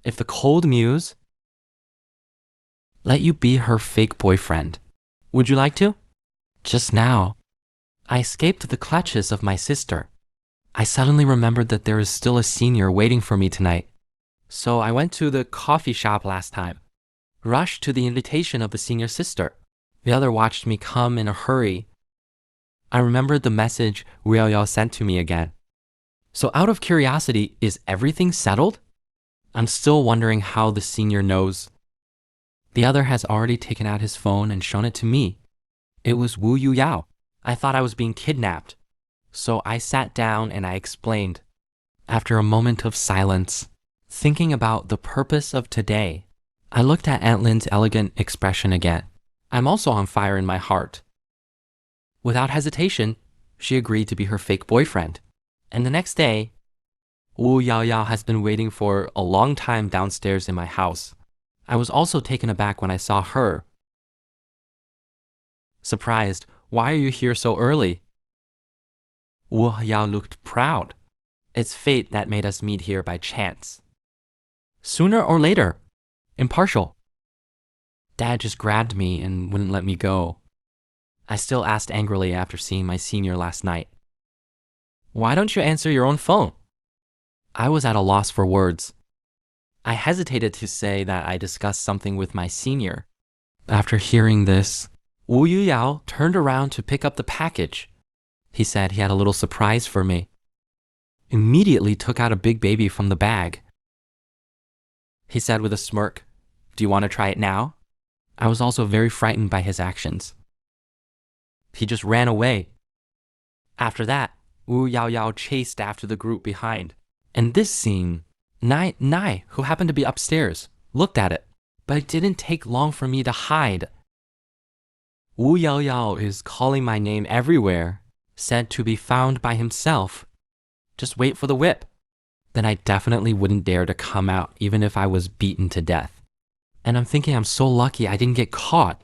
If the cold muse let you be her fake boyfriend, would you like to? Just now, I escaped the clutches of my sister. I suddenly remembered that there is still a senior waiting for me tonight. So I went to the coffee shop last time, rushed to the invitation of the senior sister. The other watched me come in a hurry. I remembered the message Aojiao sent to me again. So out of curiosity, is everything settled? I'm still wondering how the senior knows. The other has already taken out his phone and shown it to me. It was Wu Yu Yao. I thought I was being kidnapped. So I sat down and I explained. After a moment of silence, thinking about the purpose of today, I looked at Aunt Lynn's elegant expression again. I'm also on fire in my heart. Without hesitation, she agreed to be her fake boyfriend. And the next day, Wu Yaoyao has been waiting for a long time downstairs in my house. I was also taken aback when I saw her. Surprised, why are you here so early? Wu Yao looked proud. It's fate that made us meet here by chance. Sooner or later, impartial. Dad just grabbed me and wouldn't let me go. I still asked angrily after seeing my senior last night. Why don't you answer your own phone? I was at a loss for words. I hesitated to say that I discussed something with my senior. After hearing this, Wu Yuyao turned around to pick up the package. He said he had a little surprise for me. Immediately took out a big baby from the bag. He said with a smirk, "Do you want to try it now?" I was also very frightened by his actions. He just ran away. After that, Wu Yaoyao chased after the group behind. And this scene, Nai, who happened to be upstairs, looked at it, but it didn't take long for me to hide. Wu Yaoyao is calling my name everywhere, said to be found by himself. Just wait for the whip. Then I definitely wouldn't dare to come out even if I was beaten to death. And I'm thinking I'm so lucky I didn't get caught.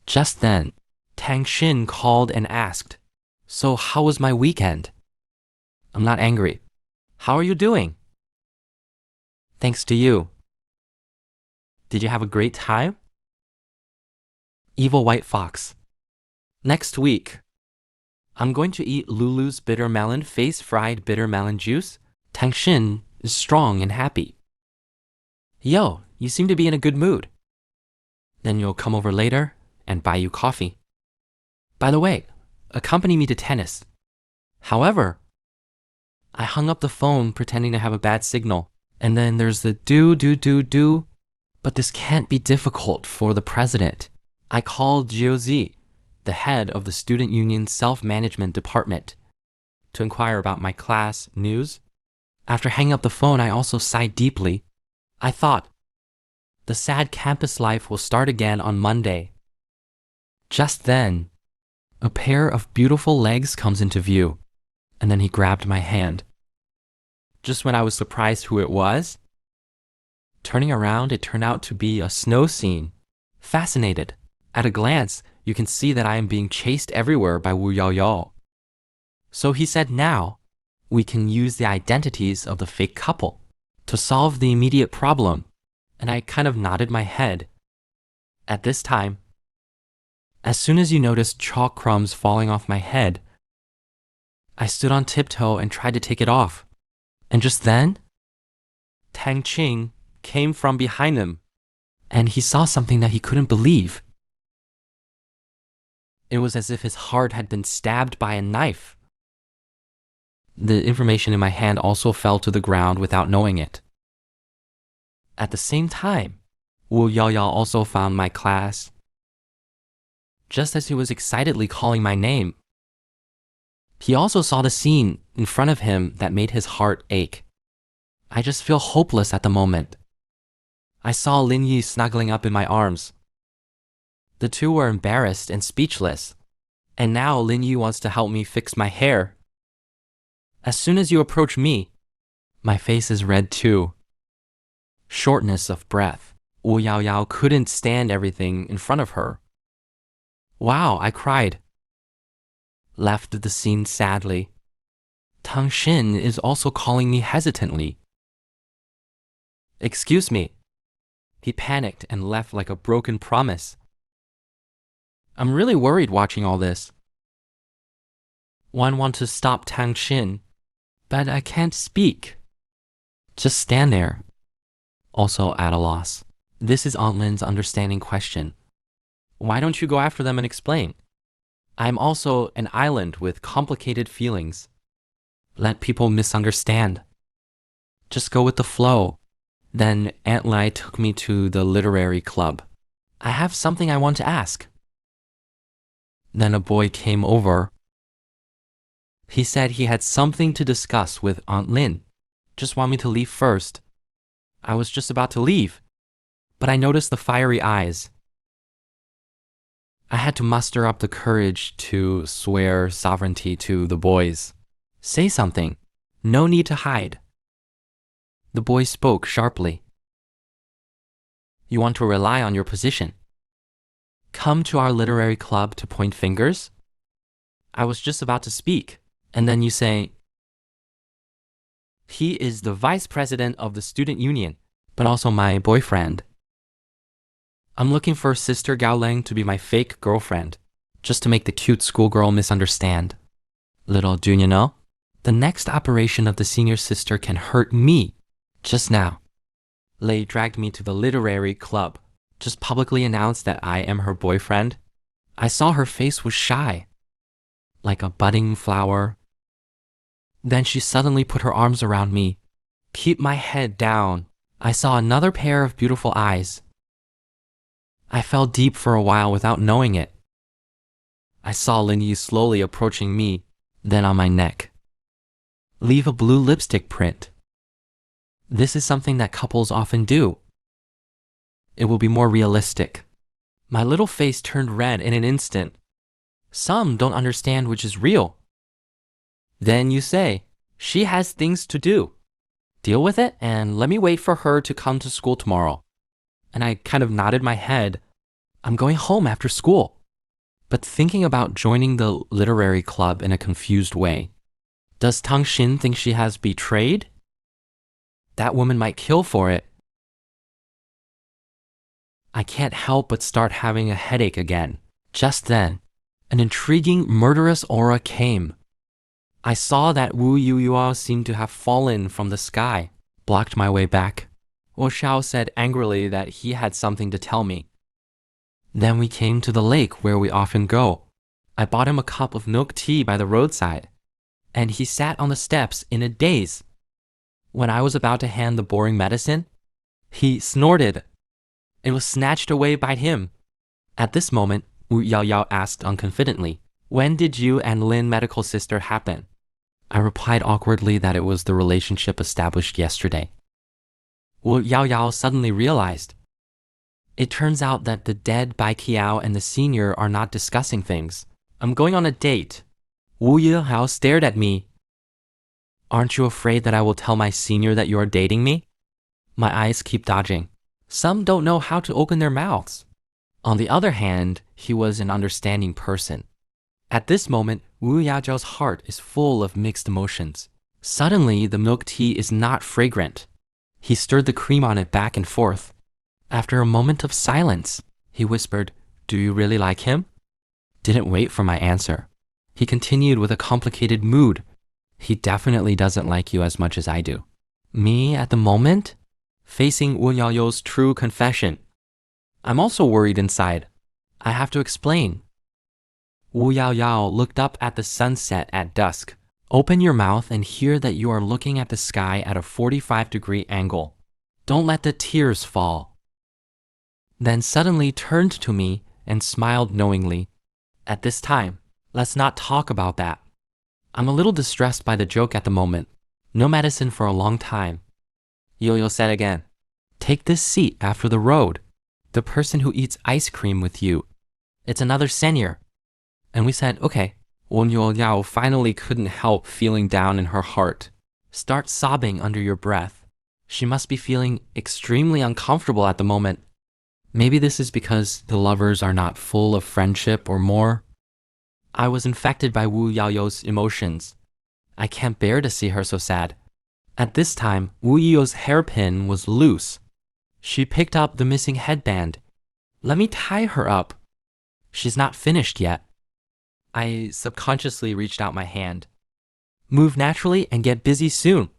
Just then, Tang Xin called and asked, "So how was my weekend?" I'm not angry. How are you doing? Thanks to you. Did you have a great time? Evil White Fox. Next week, I'm going to eat Lulu's bitter melon face-fried bitter melon juice. Tang Xin is strong and happy. Yo, you seem to be in a good mood. Then you'll come over later and buy you coffee. By the way, accompany me to tennis. However, I hung up the phone pretending to have a bad signal. And then there's the do. But this can't be difficult for the president. I called Jiuzi, the head of the student union self-management department, to inquire about my class news. After hanging up the phone, I also sighed deeply. I thought, the sad campus life will start again on Monday. Just then, a pair of beautiful legs comes into view, and then he grabbed my hand. Just when I was surprised who it was, turning around, it turned out to be a snow scene. Fascinated. At a glance, you can see that I am being chased everywhere by Wu Yaoyao. So he said now, we can use the identities of the fake couple to solve the immediate problem. And I kind of nodded my head. At this time, as soon as you noticed chalk crumbs falling off my head, I stood on tiptoe and tried to take it off. And just then, Tang Qing came from behind him, and he saw something that he couldn't believe. It was as if his heart had been stabbed by a knife. The information in my hand also fell to the ground without knowing it. At the same time, Wu Yaoyao also found my class. Just as he was excitedly calling my name, he also saw the scene in front of him that made his heart ache. I just feel hopeless at the moment. I saw Lin Yi snuggling up in my arms. The two were embarrassed and speechless, and now Lin Yi wants to help me fix my hair. As soon as you approach me, my face is red too. Shortness of breath. Wu Yaoyao couldn't stand everything in front of her. Wow, I cried. Left the scene sadly. Tang Xin is also calling me hesitantly. Excuse me. He panicked and left like a broken promise. I'm really worried watching all this. One wants to stop Tang Xin, but I can't speak. Just stand there. Also at a loss. This is Aunt Lin's understanding question. Why don't you go after them and explain? I'm also an island with complicated feelings. Let people misunderstand. Just go with the flow. Then Aunt Lai took me to the literary club. I have something I want to ask. Then a boy came over. He said he had something to discuss with Aunt Lin. Just want me to leave first. I was just about to leave, but I noticed the fiery eyes. I had to muster up the courage to swear sovereignty to the boys. Say something. No need to hide. The boy spoke sharply. You want to rely on your position. Come to our literary club to point fingers? I was just about to speak, and then you say, he is the vice president of the student union, but also my boyfriend. I'm looking for Sister Gao Leng to be my fake girlfriend, just to make the cute schoolgirl misunderstand. Little do you know, the next operation of the senior sister can hurt me. Just now, Lei dragged me to the literary club, just publicly announced that I am her boyfriend. I saw her face was shy, like a budding flower. Then she suddenly put her arms around me. Keep my head down. I saw another pair of beautiful eyes. I fell deep for a while without knowing it. I saw Lin Yi slowly approaching me, then on my neck. Leave a blue lipstick print. This is something that couples often do. It will be more realistic. My little face turned red in an instant. Some don't understand which is real. Then you say, she has things to do. Deal with it and let me wait for her to come to school tomorrow. And I kind of nodded my head. I'm going home after school. But thinking about joining the literary club in a confused way. Does Tang Xin think she has betrayed? That woman might kill for it. I can't help but start having a headache again. Just then, an intriguing, murderous aura came. I saw that Wu Yueyuo seemed to have fallen from the sky, blocked my way back. Wu Xiao said angrily that he had something to tell me. Then we came to the lake where we often go. I bought him a cup of milk tea by the roadside, and he sat on the steps in a daze. When I was about to hand the boring medicine, he snorted. It was snatched away by him. At this moment, Wu Yaoyao asked unconfidently, when did you and Lin medical sister happen? I replied awkwardly that it was the relationship established yesterday. Wu Yaoyao suddenly realized. It turns out that the dead Bai Qiao and the senior are not discussing things. I'm going on a date. Wu Yaoyao stared at me. Aren't you afraid that I will tell my senior that you are dating me? My eyes keep dodging. Some don't know how to open their mouths. On the other hand, he was an understanding person. At this moment, Wu Yajiao's heart is full of mixed emotions. Suddenly, the milk tea is not fragrant. He stirred the cream on it back and forth. After a moment of silence, he whispered, "Do you really like him?" Didn't wait for my answer. He continued with a complicated mood. He definitely doesn't like you as much as I do. Me at the moment? Facing Wu Yaoyou's true confession. I'm also worried inside. I have to explain. Wu Yaoyao looked up at the sunset at dusk. Open your mouth and hear that you are looking at the sky at a 45-degree angle. Don't let the tears fall. Then suddenly turned to me and smiled knowingly. At this time, let's not talk about that. I'm a little distressed by the joke at the moment. No medicine for a long time. Yo-Yo said again, take this seat after the road. The person who eats ice cream with you. It's another senior. And we said, okay. Wen Yuoyao finally couldn't help feeling down in her heart. Start sobbing under your breath. She must be feeling extremely uncomfortable at the moment. Maybe this is because the lovers are not full of friendship or more. I was infected by Wu Yaoyou's emotions. I can't bear to see her so sad. At this time, Wu Yu's hairpin was loose. She picked up the missing headband. Let me tie her up. She's not finished yet. I subconsciously reached out my hand. Move naturally and get busy soon.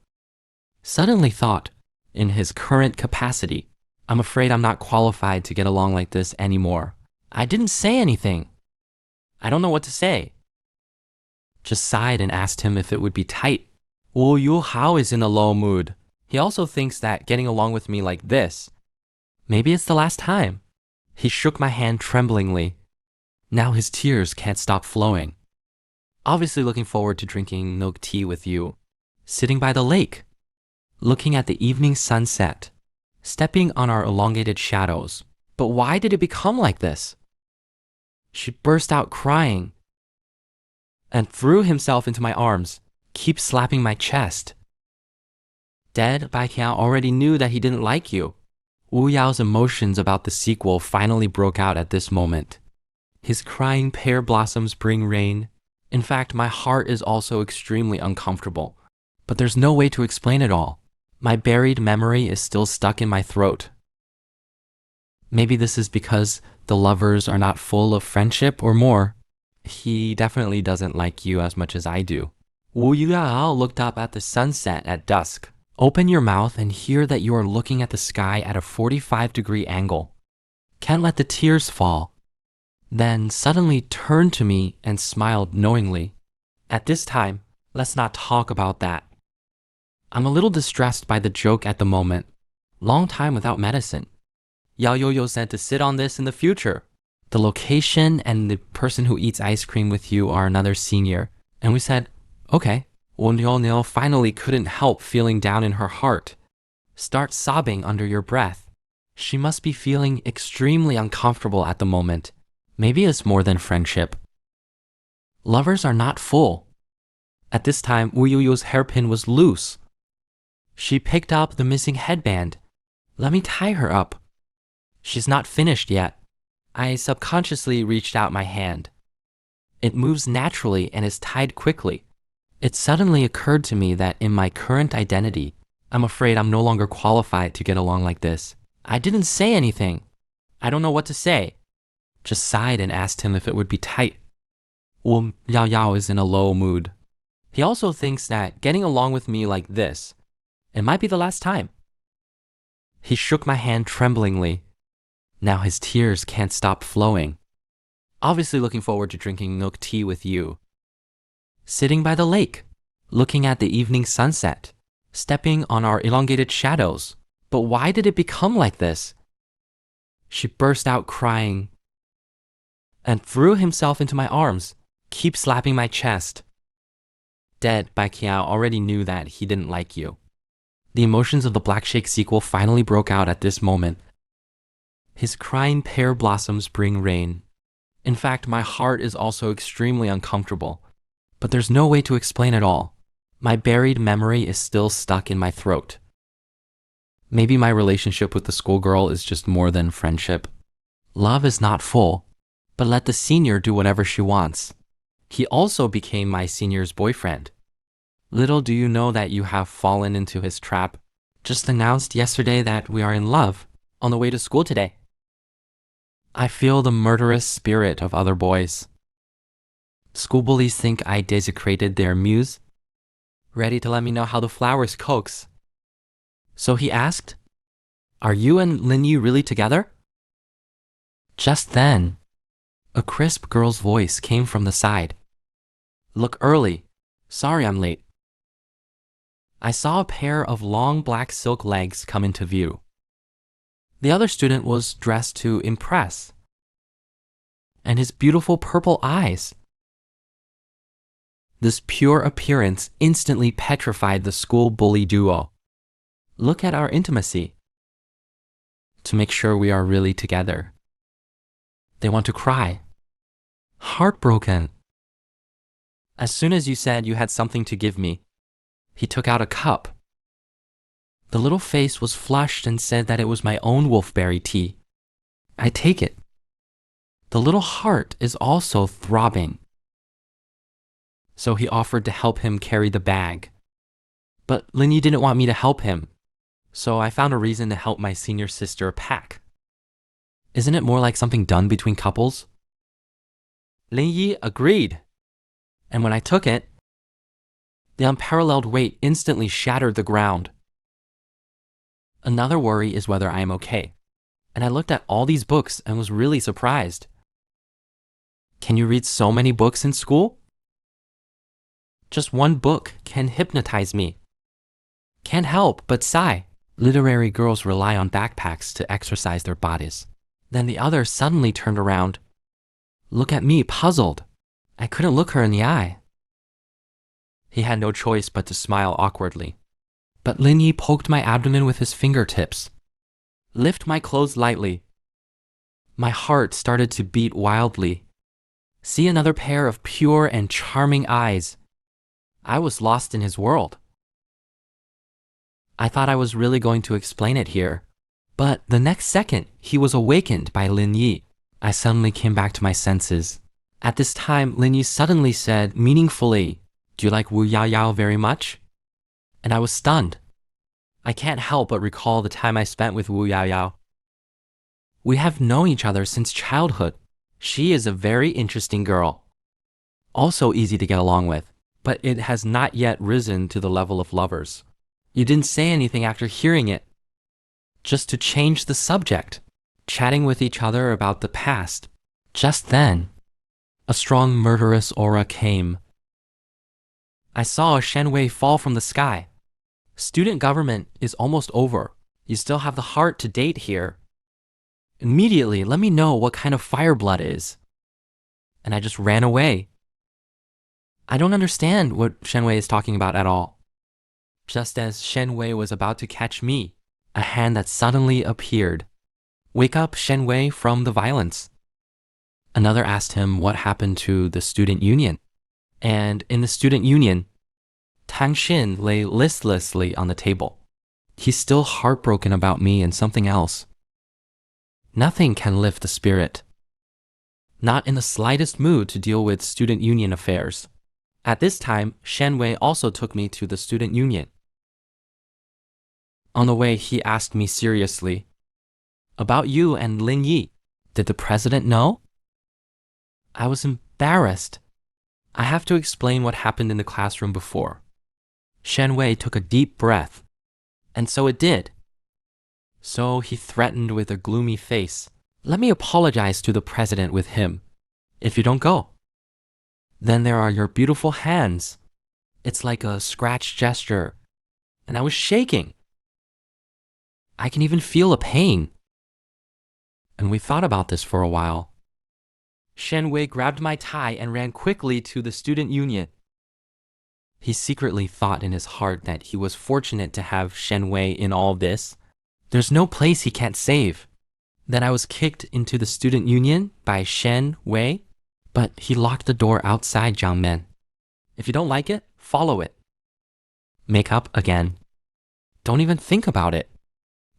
Suddenly thought, in his current capacity, I'm afraid I'm not qualified to get along like this anymore. I didn't say anything. I don't know what to say. Just sighed and asked him if it would be tight. Wu Yu Hao is in a low mood. He also thinks that getting along with me like this, maybe it's the last time. He shook my hand tremblingly. Now his tears can't stop flowing. Obviously looking forward to drinking milk tea with you. Sitting by the lake, looking at the evening sunset, stepping on our elongated shadows. But why did it become like this? She burst out crying and threw himself into my arms, keep slapping my chest. Dead, Bai Qiao already knew that he didn't like you. Wu Yao's emotions about the sequel finally broke out at this moment. His crying pear blossoms bring rain. In fact, my heart is also extremely uncomfortable. But there's no way to explain it all. My buried memory is still stuck in my throat. Maybe this is because the lovers are not full of friendship or more. He definitely doesn't like you as much as I do. Wu Yao looked up at the sunset at dusk. Open your mouth and hear that you are looking at the sky at a 45-degree angle. Can't let the tears fall. Then suddenly turned to me and smiled knowingly. At this time, let's not talk about that. I'm a little distressed by the joke at the moment. Long time without medicine. Yao Yo said to sit on this in the future. The location and the person who eats ice cream with you are another senior. And we said, okay. Wu Nil finally couldn't help feeling down in her heart. Start sobbing under your breath. She must be feeling extremely uncomfortable at the moment. Maybe it's more than friendship. Lovers are not full. At this time, Wu Yu's hairpin was loose. She picked up the missing headband. Let me tie her up. She's not finished yet. I subconsciously reached out my hand. It moves naturally and is tied quickly. It suddenly occurred to me that in my current identity, I'm afraid I'm no longer qualified to get along like this. I didn't say anything. I don't know what to say. Just sighed and asked him if it would be tight. Wu Yao is in a low mood. He also thinks that getting along with me like this, it might be the last time. He shook my hand tremblingly. Now his tears can't stop flowing. Obviously looking forward to drinking milk tea with you. Sitting by the lake, looking at the evening sunset, stepping on our elongated shadows. But why did it become like this? She burst out crying and threw himself into my arms, keep slapping my chest. Dead, Bai Qiao already knew that he didn't like you. The emotions of the Black Shake sequel finally broke out at this moment. His crying pear blossoms bring rain. In fact, my heart is also extremely uncomfortable. But there's no way to explain it all. My buried memory is still stuck in my throat. Maybe my relationship with the schoolgirl is just more than friendship. Love is not full, but let the senior do whatever she wants. He also became my senior's boyfriend. Little do you know that you have fallen into his trap. Just announced yesterday that we are in love on the way to school today. I feel the murderous spirit of other boys. School bullies think I desecrated their muse. Ready to let me know how the flowers coax. So he asked, are you and Lin Yu really together? Just then, a crisp girl's voice came from the side. Look early. Sorry I'm late. I saw a pair of long black silk legs come into view. The other student was dressed to impress. And his beautiful purple eyes. This pure appearance instantly petrified the school bully duo. Look at our intimacy. To make sure we are really together. They want to cry. Heartbroken. As soon as you said you had something to give me, he took out a cup. The little face was flushed and said that it was my own wolfberry tea. I take it. The little heart is also throbbing. So he offered to help him carry the bag. But Lin Yi didn't want me to help him, so I found a reason to help my senior sister pack. Isn't it more like something done between couples? Lin Yi agreed. And when I took it, the unparalleled weight instantly shattered the ground. Another worry is whether I am okay. And I looked at all these books and was really surprised. Can you read so many books in school? Just one book can hypnotize me. Can't help but sigh. Literary girls rely on backpacks to exercise their bodies. Then the other suddenly turned around. Look at me, puzzled. I couldn't look her in the eye. He had no choice but to smile awkwardly. But Lin Yi poked my abdomen with his fingertips. Lift my clothes lightly. My heart started to beat wildly. See another pair of pure and charming eyes. I was lost in his world. I thought I was really going to explain it here, but the next second, he was awakened by Lin Yi. I suddenly came back to my senses. At this time, Lin Yi suddenly said meaningfully, "Do you like Wu Yao Yao very much?" And I was stunned. I can't help but recall the time I spent with Wu Yao Yao. We have known each other since childhood. She is a very interesting girl. Also easy to get along with, but it has not yet risen to the level of lovers. You didn't say anything after hearing it. Just to change the subject, chatting with each other about the past. Just then, a strong murderous aura came. I saw a Shenwei fall from the sky. Student government is almost over. You still have the heart to date here. Immediately, let me know what kind of fire blood is. And I just ran away. I don't understand what Shenwei is talking about at all. Just as Shenwei was about to catch me, a hand that suddenly appeared. Wake up, Shenwei, from the violence. Another asked him what happened to the student union. And in the student union, Tang Xin lay listlessly on the table. He's still heartbroken about me and something else. Nothing can lift the spirit. Not in the slightest mood to deal with student union affairs. At this time, Shenwei also took me to the student union. On the way, he asked me seriously, "About you and Lin Yi, did the president know?" I was embarrassed. I have to explain what happened in the classroom before. Shenwei took a deep breath, and so it did. So he threatened with a gloomy face, "Let me apologize to the president with him, if you don't go. Then there are your beautiful hands. It's like a scratch gesture." And I was shaking. I can even feel a pain. And we thought about this for a while. Shenwei grabbed my tie and ran quickly to the student union. He secretly thought in his heart that he was fortunate to have Shenwei in all this. There's no place he can't save. Then I was kicked into the student union by Shenwei, but he locked the door outside Jiangmen. If you don't like it, follow it. Make up again. Don't even think about it.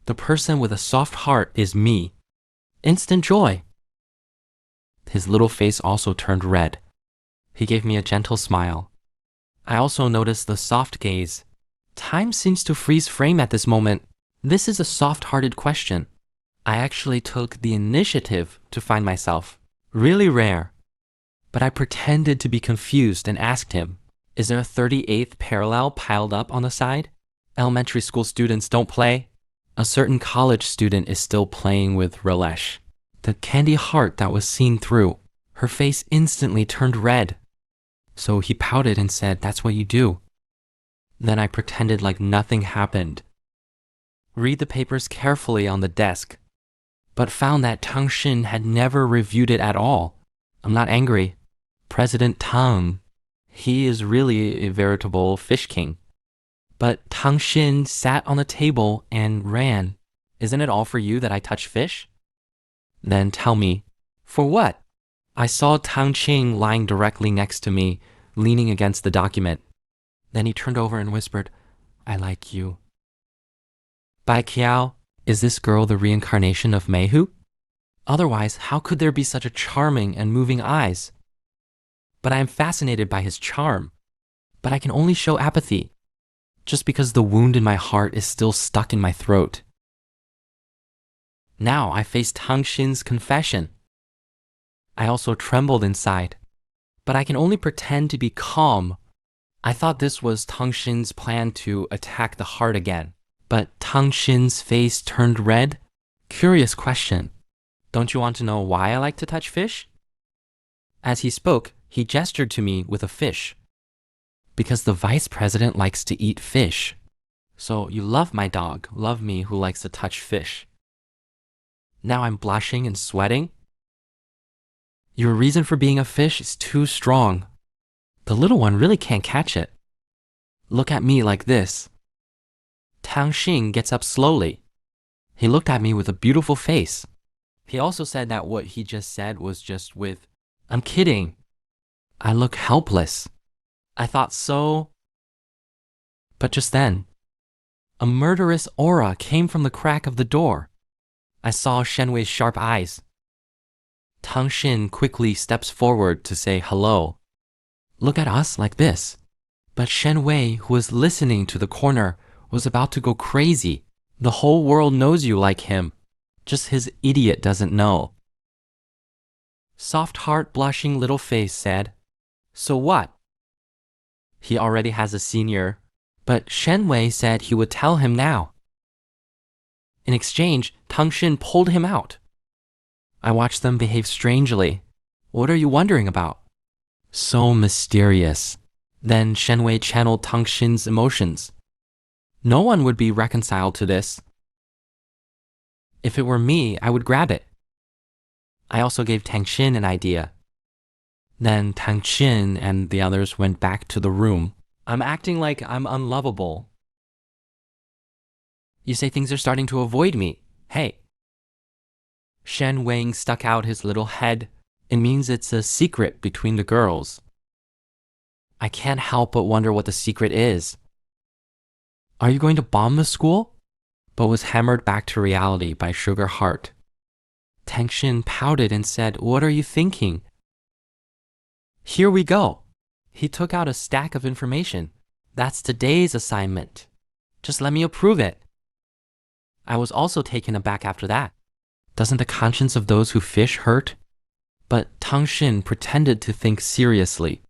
The person with a soft heart is me. Instant joy. His little face also turned red. He gave me a gentle smile. I also noticed the soft gaze. Time seems to freeze frame at this moment. This is a soft-hearted question. I actually took the initiative to find myself. Really rare. But I pretended to be confused and asked him, "Is there a 38th parallel piled up on the side? Elementary school students don't play." A certain college student is still playing with relish. The candy heart that was seen through. Her face instantly turned red. So he pouted and said, "That's what you do." Then I pretended like nothing happened. Read the papers carefully on the desk, but found that Tang Xin had never reviewed it at all. I'm not angry. President Tang, he is really a veritable fish king. But Tang Xin sat on the table and ran. Isn't it all for you that I touch fish? Then tell me, for what? I saw Tang Qing lying directly next to me, leaning against the document. Then he turned over and whispered, "I like you." Bai Kiao, is this girl the reincarnation of Meihu? Otherwise, how could there be such a charming and moving eyes? But I am fascinated by his charm. But I can only show apathy. just because the wound in my heart is still stuck in my throat. Now I face Tang Xin's confession. I also trembled inside, but I can only pretend to be calm. I thought this was Tang Xin's plan to attack the heart again, but Tang Xin's face turned red. Curious question. Don't you want to know why I like to touch fish? As he spoke, he gestured to me with a fish. Because the vice president likes to eat fish. So you love my dog, love me who likes to touch fish. Now I'm blushing and sweating. Your reason for being a fish is too strong. The little one really can't catch it. Look at me like this. Tang Xin gets up slowly. He looked at me with a beautiful face. He also said that what he just said was just with, I'm kidding. I look helpless. I thought so. But just then, a murderous aura came from the crack of the door. I saw Shenwei's sharp eyes. Tang Xin quickly steps forward to say hello. Look at us like this. But Shenwei, who was listening to the corner, was about to go crazy. The whole world knows you like him. Just his idiot doesn't know. Soft heart blushing little face said, So what? He already has a senior, but Shenwei said he would tell him now. In exchange, Tang Xin pulled him out. I watched them behave strangely. What are you wondering about? So mysterious. Then Shenwei channeled Tang Xin's emotions. No one would be reconciled to this. If it were me, I would grab it. I also gave Tang Xin an idea. Then Tang Xin and the others went back to the room. I'm acting like I'm unlovable. You say things are starting to avoid me. Hey. Shen Wang stuck out his little head. It means it's a secret between the girls. I can't help but wonder what the secret is. Are you going to bomb the school? But was hammered back to reality by Sugar Heart. Tang Xin pouted and said, What are you thinking? Here we go. He took out a stack of information. That's today's assignment. Just let me approve it. I was also taken aback after that. Doesn't the conscience of those who fish hurt? But Tang Xin pretended to think seriously.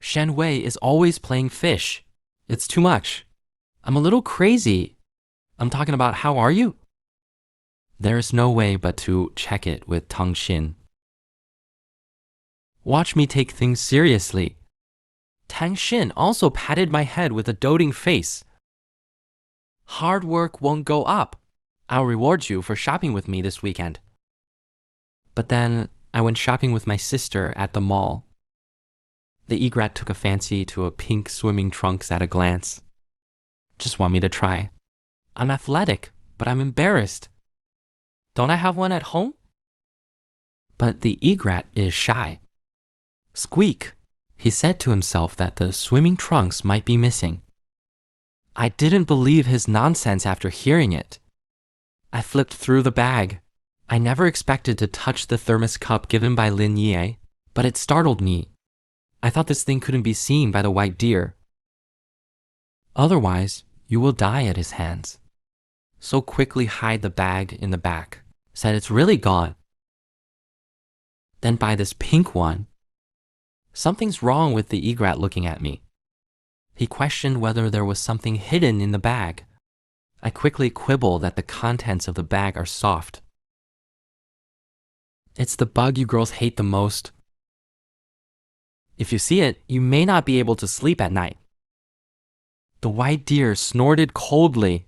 Shen Wei is always playing fish. It's too much. I'm a little crazy. I'm talking about how are you? There is no way but to check it with Tang Xin. Watch me take things seriously. Tang Xin also patted my head with a doting face. Hard work won't go up. I'll reward you for shopping with me this weekend. But then I went shopping with my sister at the mall. The egret took a fancy to a pink swimming trunks at a glance. Just want me to try. I'm athletic, but I'm embarrassed. Don't I have one at home? But the egret is shy. Squeak! He said to himself that the swimming trunks might be missing. I didn't believe his nonsense after hearing it. I flipped through the bag. I never expected to touch the thermos cup given by Lin Ye, but it startled me. I thought this thing couldn't be seen by the white deer. Otherwise, you will die at his hands. So quickly hide the bag in the back. Said it's really gone. Then buy this pink one. Something's wrong with the egret looking at me. He questioned whether there was something hidden in the bag. I quickly quibble that the contents of the bag are soft. It's the bug you girls hate the most. If you see it, you may not be able to sleep at night. The white deer snorted coldly.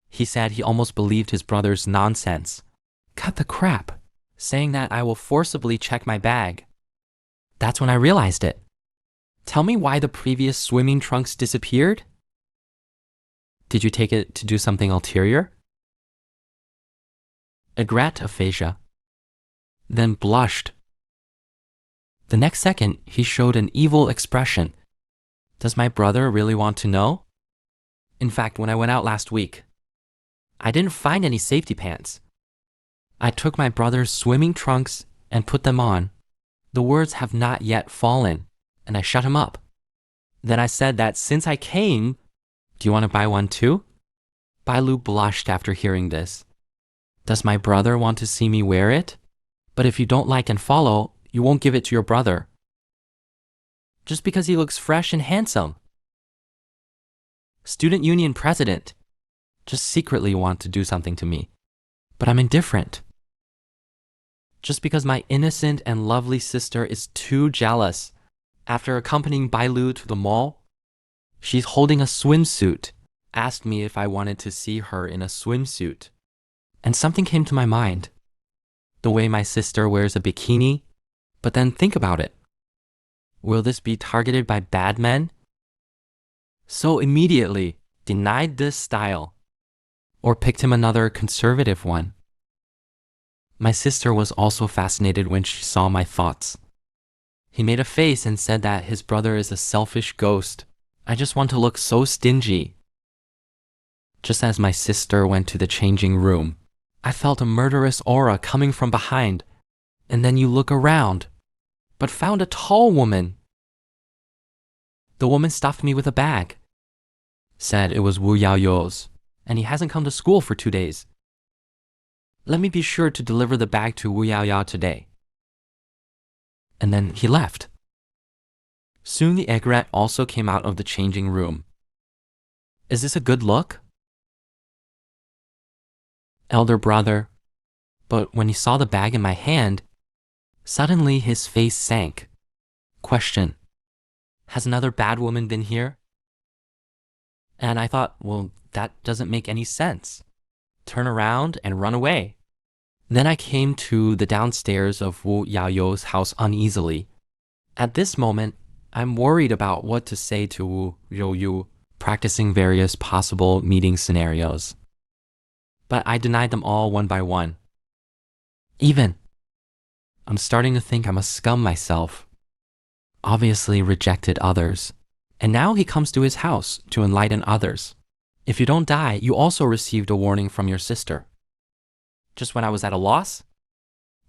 He said he almost believed his brother's nonsense. Cut the crap, saying that I will forcibly check my bag. That's when I realized it. Tell me why the previous swimming trunks disappeared? Did you take it to do something ulterior? Egret aphasia. Then blushed. The next second, he showed an evil expression. Does my brother really want to know? In fact, when I went out last week, I didn't find any safety pants. I took my brother's swimming trunks and put them on. The words have not yet fallen, and I shut him up. Then I said that since I came, Do you want to buy one too? Bai Lu blushed after hearing this. Does my brother want to see me wear it? But if you don't like and follow, you won't give it to your brother. Just because he looks fresh and handsome. Student union president. Just secretly want to do something to me. But I'm indifferent. Just because my innocent and lovely sister is too jealous. After accompanying Bai Lu to the mall, she's holding a swimsuit, asked me if I wanted to see her in a swimsuit. And something came to my mind. The way my sister wears a bikini. But then think about it. Will this be targeted by bad men? So immediately denied this style. Or picked him another conservative one. My sister was also fascinated when she saw my thoughts. He made a face and said that his brother is a selfish ghost. I just want to look so stingy. Just as my sister went to the changing room, I felt a murderous aura coming from behind, and then you look around, but found a tall woman. The woman stuffed me with a bag, said it was Wu Yaoyou's, and he hasn't come to school for 2 days. Let me be sure to deliver the bag to Wu Yaoyao today. And then he left. Soon the aigrette also came out of the changing room. Is this a good look? Elder brother. But when he saw the bag in my hand, suddenly his face sank. Question. Has another bad woman been here? And I thought, well, that doesn't make any sense. Turn around and run away. Then I came to the downstairs of Wu Yaoyou's house uneasily. At this moment, I'm worried about what to say to Wu Yaoyou, practicing various possible meeting scenarios. But I denied them all one by one. I'm starting to think I'm a scum myself. Obviously rejected others. And now he comes to his house to enlighten others. If you don't die, you also received a warning from your sister. Just when I was at a loss?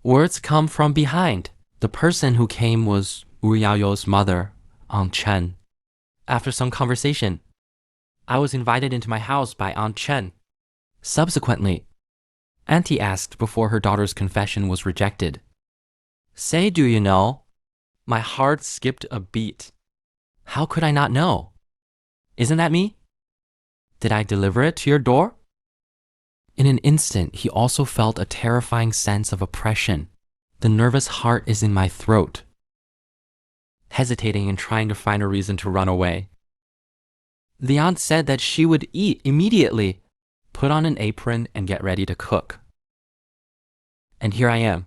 Words come from behind. The person who came was Wu Yaoyou's mother, Aunt Chen. After some conversation, I was invited into my house by Aunt Chen. Subsequently, Auntie asked before her daughter's confession was rejected. Say, do you know? My heart skipped a beat. How could I not know? Isn't that me? Did I deliver it to your door? In an instant, he also felt a terrifying sense of oppression. The nervous heart is in my throat, hesitating and trying to find a reason to run away. The aunt said that she would eat immediately, put on an apron, and get ready to cook. And here I am.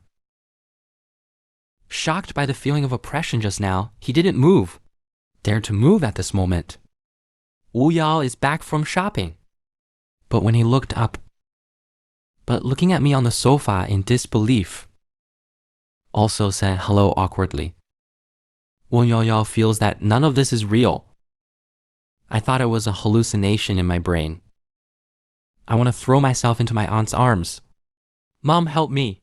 Shocked by the feeling of oppression just now, he didn't move. Dared to move at this moment. Wu Yao is back from shopping. But when he looked up, looking at me on the sofa in disbelief, also said hello awkwardly. Wu Yaoyao feels that none of this is real. I thought it was a hallucination in my brain. I want to throw myself into my aunt's arms. Mom, help me.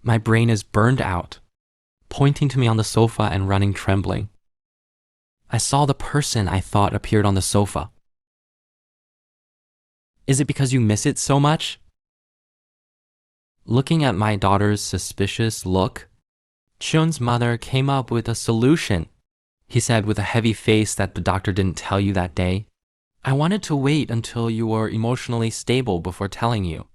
My brain is burned out, pointing to me on the sofa and running trembling. I saw the person I thought appeared on the sofa. Is it because you miss it so much? Looking at my daughter's suspicious look, Chun's mother came up with a solution. He said with a heavy face that the doctor didn't tell you that day. I wanted to wait until you were emotionally stable before telling you.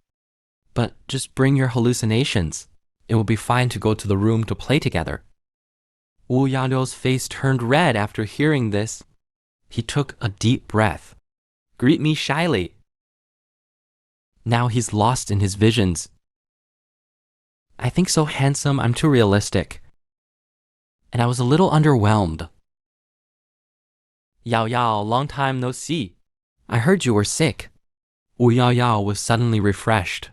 But just bring your hallucinations. It will be fine to go to the room to play together. Wu Yaoyou's face turned red after hearing this. He took a deep breath. Greet me shyly. Now he's lost in his visions. I think so handsome, I'm too realistic. And I was a little underwhelmed. Yao Yao, long time no see. I heard you were sick. Wu Yaoyao was suddenly refreshed.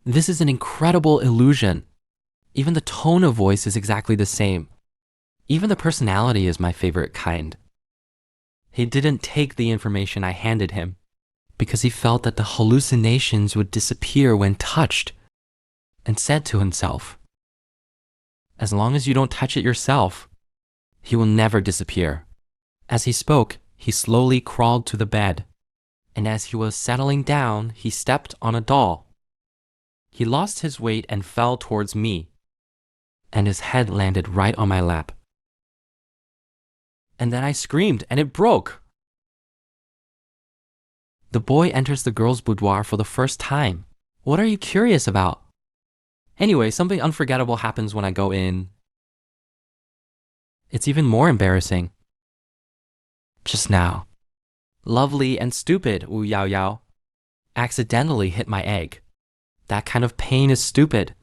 This is an incredible illusion. Even the tone of voice is exactly the same. Even the personality is my favorite kind. He didn't take the information I handed him because he felt that the hallucinations would disappear when touched, and said to himself, as long as you don't touch it yourself, he will never disappear. As he spoke, He slowly crawled to the bed, and as he was settling down, he stepped on a doll. He lost his weight and fell towards me, and his head landed right on my lap. And then I screamed, and it broke. The boy enters the girl's boudoir for the first time. What are you curious about? Anyway, something unforgettable happens when I go in. It's even more embarrassing. Just now. Lovely and stupid, Wu Yao Yao. Accidentally hit my egg. That kind of pain is stupid.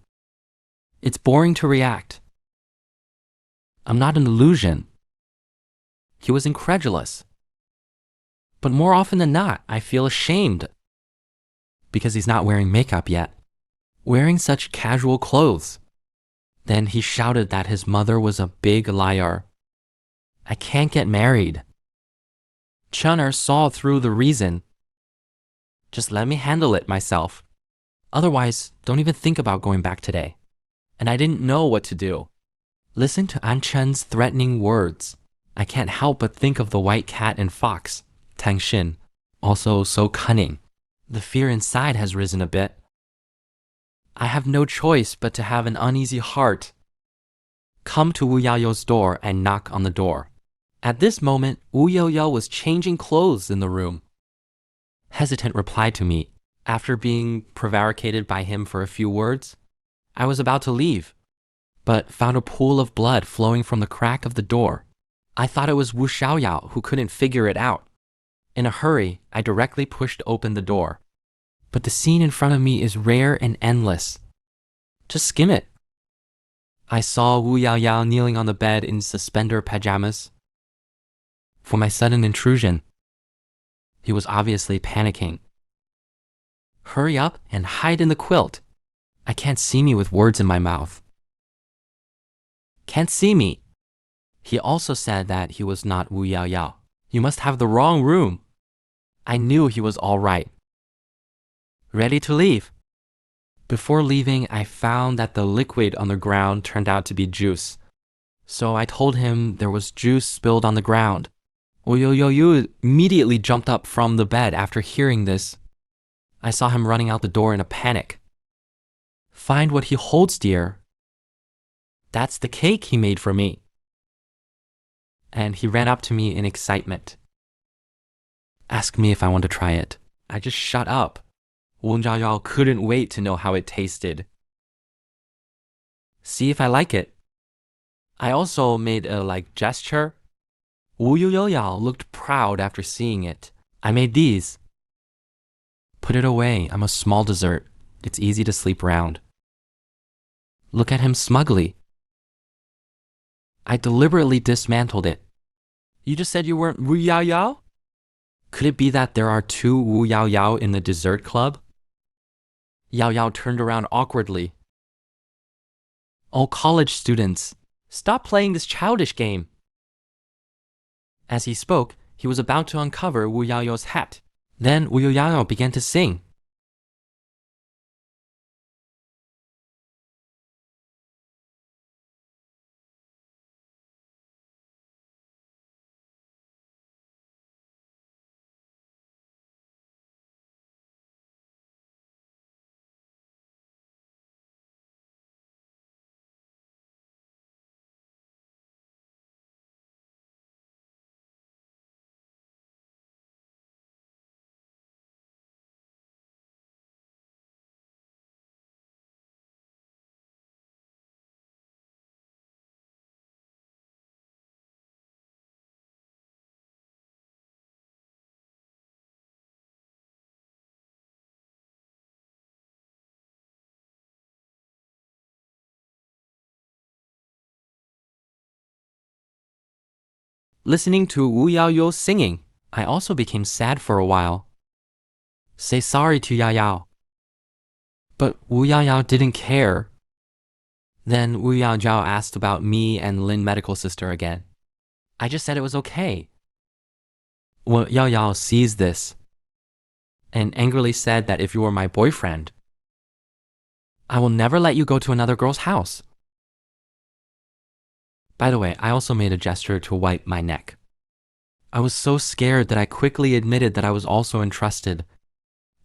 It's boring to react. I'm not an illusion. He was incredulous. But more often than not, I feel ashamed because he's not wearing makeup yet, wearing such casual clothes. Then he shouted that his mother was a big liar. I can't get married. Chunner saw through the reason. Just let me handle it myself. Otherwise, don't even think about going back today. And I didn't know what to do. Listen to An Chen's threatening words. I can't help but think of the white cat and fox, Tang Xin, also so cunning. The fear inside has risen a bit. I have no choice but to have an uneasy heart. Come to Wu Yaoyao's door and knock on the door. At this moment, Wu Yaoyao was changing clothes in the room. Hesitant reply to me. After being prevaricated by him for a few words, I was about to leave, but found a pool of blood flowing from the crack of the door. I thought it was Wu Xiaoyao who couldn't figure it out. In a hurry, I directly pushed open the door. But the scene in front of me is rare and endless. Just skim it. I saw Wu Yaoyao kneeling on the bed in suspender pajamas. For my sudden intrusion, he was obviously panicking. Hurry up and hide in the quilt. I can't see me with words in my mouth. Can't see me. He also said that he was not Wu Yaoyao. You must have the wrong room. I knew he was all right. Ready to leave. Before leaving, I found that the liquid on the ground turned out to be juice. So I told him there was juice spilled on the ground. Wu Yaoyao immediately jumped up from the bed after hearing this. I saw him running out the door in a panic. Find what he holds, dear. That's the cake he made for me. And he ran up to me in excitement. Asked me if I want to try it. I just shut up. Wu Yaoyao couldn't wait to know how it tasted. See if I like it. I also made a gesture. Wu Yaoyao looked proud after seeing it. I made these. Put it away. I'm a small dessert. It's easy to sleep around. Look at him smugly. I deliberately dismantled it. You just said you weren't Wu Yaoyao? Could it be that there are two Wu Yaoyao in the dessert club? Yaoyao turned around awkwardly. Oh, college students, stop playing this childish game. As he spoke, he was about to uncover Wu Yaoyao's hat. Then Wu Yaoyao began to sing. Listening to Wu Yaoyao singing, I also became sad for a while. Say sorry to Yaoyao. But Wu Yaoyao didn't care. Then Wu Yaoyao asked about me and Lin medical sister again. I just said it was okay. Wu Yaoyao sees this and angrily said that if you were my boyfriend, I will never let you go to another girl's house. By the way, I also made a gesture to wipe my neck. I was so scared that I quickly admitted that I was also entrusted.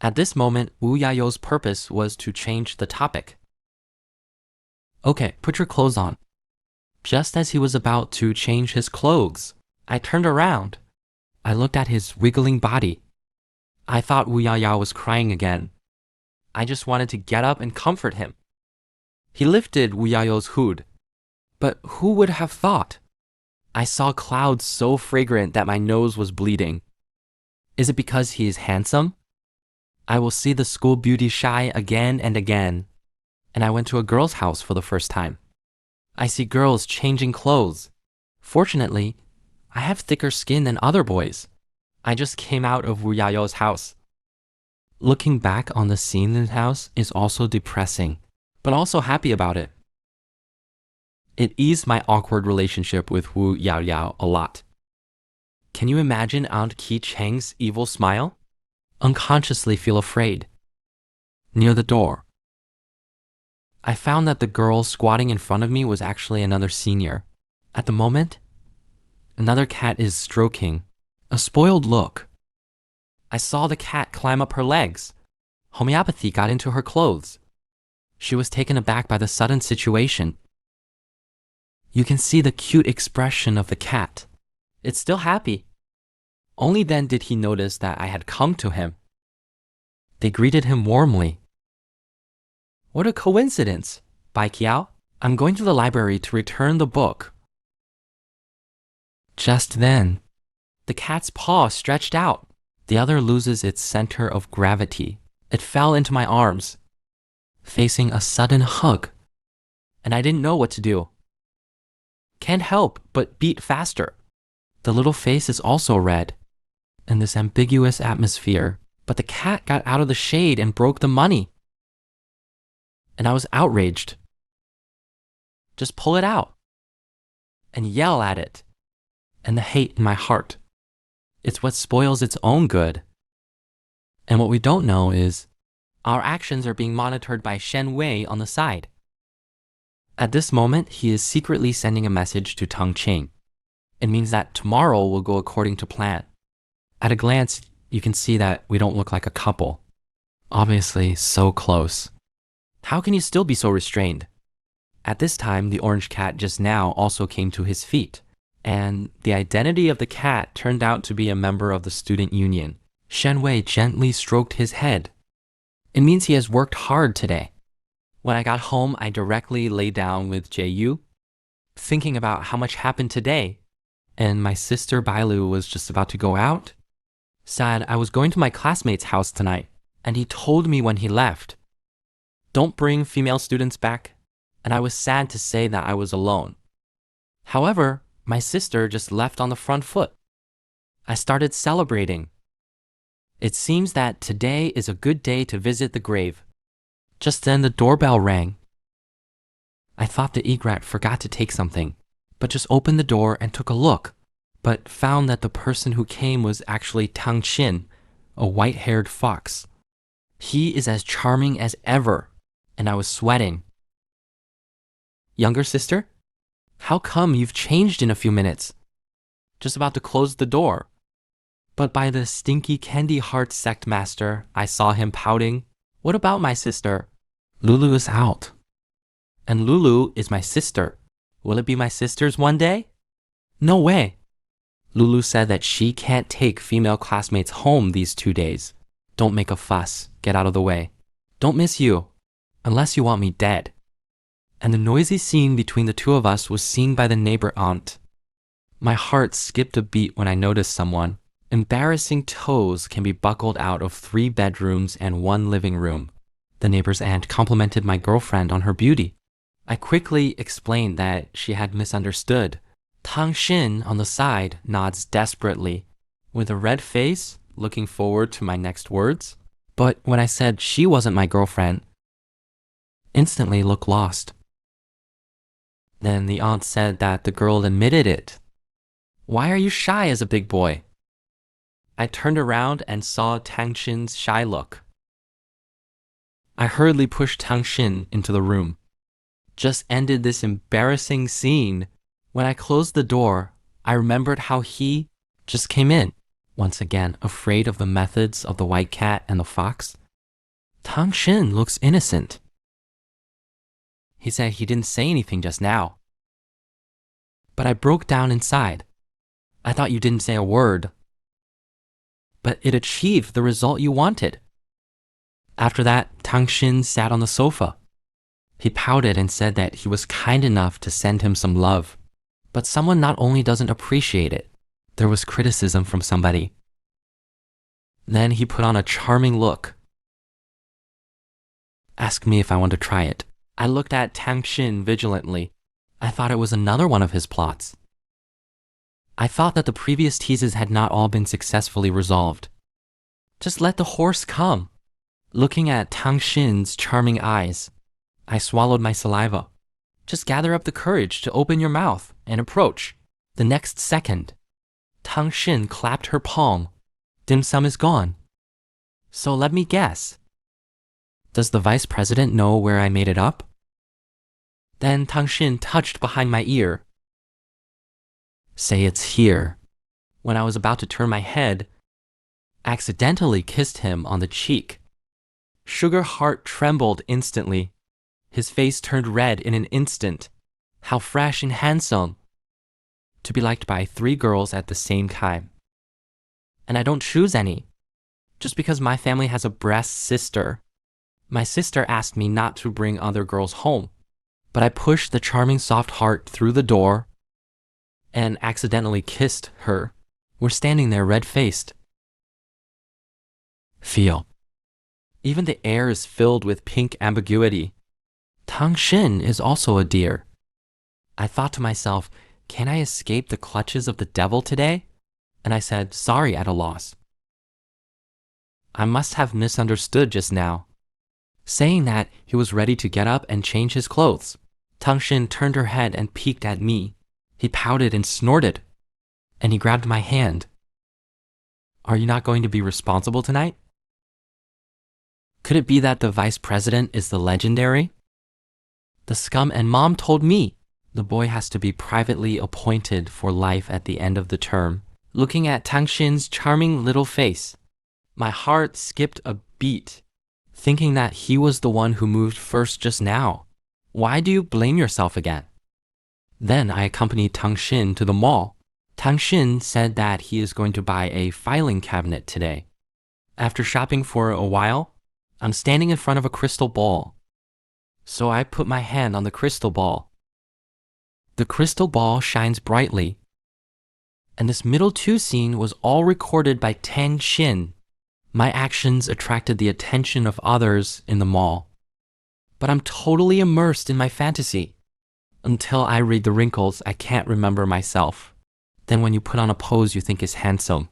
At this moment, Wu Yayo's purpose was to change the topic. Okay, put your clothes on. Just as he was about to change his clothes, I turned around. I looked at his wiggling body. I thought Wu Yaya was crying again. I just wanted to get up and comfort him. He lifted Wu Yayo's hood. But who would have thought? I saw clouds so fragrant that my nose was bleeding. Is it because he is handsome? I will see the school beauty shy again and again. And I went to a girl's house for the first time. I see girls changing clothes. Fortunately, I have thicker skin than other boys. I just came out of Wu Yayo's house. Looking back on the scene in his house is also depressing, but also happy about it. It eased my awkward relationship with Wu Yaoyao a lot. Can you imagine Aunt Qi Cheng's evil smile? Unconsciously feel afraid. Near the door, I found that the girl squatting in front of me was actually another senior. At the moment, another cat is stroking. A spoiled look. I saw the cat climb up her legs. Homeopathy got into her clothes. She was taken aback by the sudden situation. You can see the cute expression of the cat. It's still happy. Only then did he notice that I had come to him. They greeted him warmly. What a coincidence, Bai Kiao. I'm going to the library to return the book. Just then, the cat's paw stretched out. The other loses its center of gravity. It fell into my arms, facing a sudden hug, and I didn't know what to do. Can't help but beat faster. The little face is also red in this ambiguous atmosphere, but the cat got out of the shade and broke the money. And I was outraged. Just pull it out and yell at it. And the hate in my heart. It's what spoils its own good. And what we don't know is our actions are being monitored by Shen Wei on the side. At this moment, he is secretly sending a message to Tang Qing. It means that tomorrow will go according to plan. At a glance, you can see that we don't look like a couple. Obviously, so close. How can you still be so restrained? At this time, the orange cat just now also came to his feet. And the identity of the cat turned out to be a member of the student union. Shen Wei gently stroked his head. It means he has worked hard today. When I got home, I directly lay down with Jie-yu, thinking about how much happened today. And my sister Bailu was just about to go out. Said I was going to my classmate's house tonight, and he told me when he left, don't bring female students back. And I was sad to say that I was alone. However, my sister just left on the front foot. I started celebrating. It seems that today is a good day to visit the grave. Just then the doorbell rang. I thought the egret forgot to take something, but just opened the door and took a look, but found that the person who came was actually Tang Xin, a white-haired fox. He is as charming as ever, and I was sweating. Younger sister? How come you've changed in a few minutes? Just about to close the door. But by the stinky candy heart sect master, I saw him pouting. What about my sister? Lulu is out. And Lulu is my sister. Will it be my sister's one day? No way. Lulu said that she can't take female classmates home these 2 days. Don't make a fuss. Get out of the way. Don't miss you. Unless you want me dead. And the noisy scene between the two of us was seen by the neighbor aunt. My heart skipped a beat when I noticed someone. Embarrassing toes can be buckled out of 3 bedrooms and 1 living room. The neighbor's aunt complimented my girlfriend on her beauty. I quickly explained that she had misunderstood. Tang Xin on the side nods desperately, with a red face, looking forward to my next words. But when I said she wasn't my girlfriend, instantly looked lost. Then the aunt said that the girl admitted it. Why are you shy as a big boy? I turned around and saw Tang Xin's shy look. I hurriedly pushed Tang Xin into the room. Just ended this embarrassing scene. When I closed the door, I remembered how he, just came in, once again afraid of the methods of the white cat and the fox. Tang Shin looks innocent. He said he didn't say anything just now. But I broke down inside. I thought you didn't say a word. But it achieved the result you wanted. After that, Tang Shin sat on the sofa. He pouted and said that he was kind enough to send him some love. But someone not only doesn't appreciate it, there was criticism from somebody. Then he put on a charming look. Asked me if I want to try it. I looked at Tang Shin vigilantly. I thought it was another one of his plots. I thought that the previous teases had not all been successfully resolved. Just let the horse come. Looking at Tang Shin's charming eyes, I swallowed my saliva. Just gather up the courage to open your mouth and approach. The next second, Tang Shin clapped her palm. Dim sum is gone. So let me guess. Does the vice president know where I made it up? Then Tang Shin touched behind my ear. Say it's here. When I was about to turn my head, accidentally kissed him on the cheek. Sugar Heart trembled instantly. His face turned red in an instant. How fresh and handsome. To be liked by 3 girls at the same time. And I don't choose any. Just because my family has a breast sister. My sister asked me not to bring other girls home. But I pushed the charming soft heart through the door and accidentally kissed her. We're standing there red-faced. Feel. Even the air is filled with pink ambiguity. Tang Shin is also a deer. I thought to myself, can I escape the clutches of the devil today? And I said, sorry at a loss. I must have misunderstood just now. Saying that, he was ready to get up and change his clothes. Tang Shin turned her head and peeked at me. He pouted and snorted. And he grabbed my hand. Are you not going to be responsible tonight? Could it be that the vice president is the legendary? The scum and mom told me the boy has to be privately appointed for life at the end of the term. Looking at Tang Shin's charming little face, my heart skipped a beat, thinking that he was the one who moved first just now. Why do you blame yourself again? Then I accompanied Tang Shin to the mall. Tang Shin said that he is going to buy a filing cabinet today. After shopping for a while, I'm standing in front of a crystal ball. So I put my hand on the crystal ball. The crystal ball shines brightly. And this middle 2 scene was all recorded by Tang Shin. My actions attracted the attention of others in the mall. But I'm totally immersed in my fantasy. Until I read the wrinkles, I can't remember myself. Then when you put on a pose you think is handsome.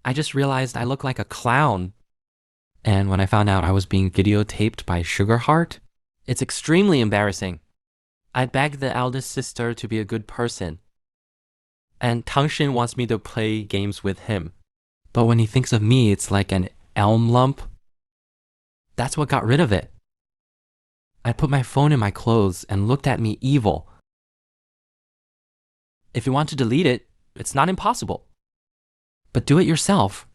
I just realized I look like a clown. And when I found out I was being videotaped by Sugar Heart, it's extremely embarrassing. I begged the eldest sister to be a good person. And Tang Shin wants me to play games with him. But when he thinks of me, it's like an elm lump. That's what got rid of it. I put my phone in my clothes and looked at me evil. If you want to delete it, it's not impossible. But do it yourself.